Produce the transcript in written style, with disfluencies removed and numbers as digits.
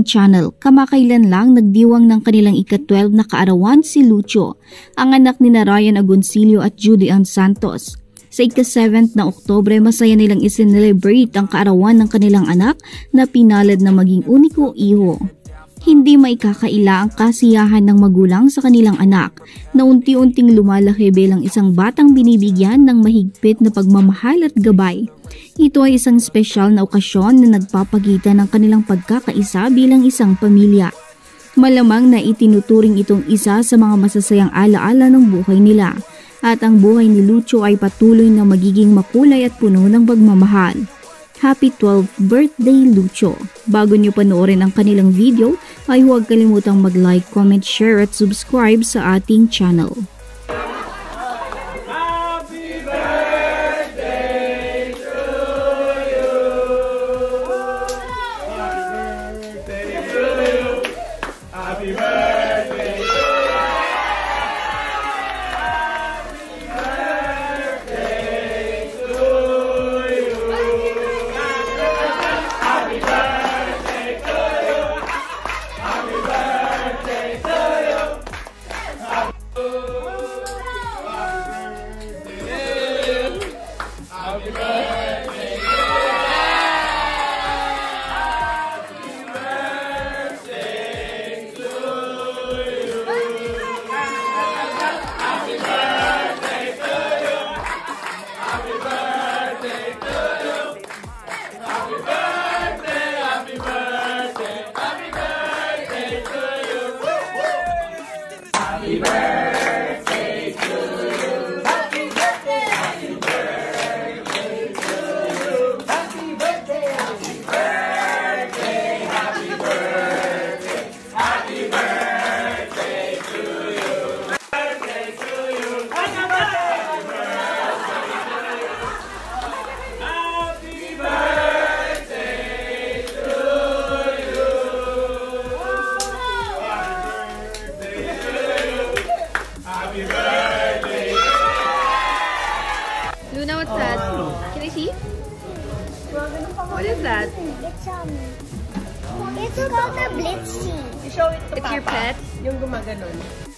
channel. Kamakailan lang nagdiwang ng kanilang ika-12 na kaarawan si Lucio, ang anak ni Ryan Agoncillo at Judy Ann Santos. Sa ika-7 na Oktubre, masaya nilang isinelebrate ang kaarawan ng kanilang anak na pinalad na maging uniko iho. Hindi maikakaila ang kasiyahan ng magulang sa kanilang anak na unti-unting lumalaki bilang isang batang binibigyan ng mahigpit na pagmamahal at gabay. Ito ay isang espesyal na okasyon na nagpapagitan ng kanilang pagkakaisa bilang isang pamilya. Malamang na itinuturing itong isa sa mga masasayang alaala ng buhay nila at ang buhay ni Lucio ay patuloy na magiging makulay at puno ng pagmamahal. Happy 12th birthday, Lucio! Bago nyo panoorin ang kanilang video, ay huwag kalimutang mag-like, comment, share at subscribe sa ating channel. Happy birthday to you! Happy birthday to you! Happy birthday to you! Happy birthday to you. Happy birthday, happy birthday to you. Happy birthday, happy birthday, happy birthday, happy birthday to you. Birthday to you. Happy birthday to you. Happy birthday. Luna, what's that? Can I see? What is that? It's called a Blitzy. You show it to It's Papa. your pet? Yung gumaganon.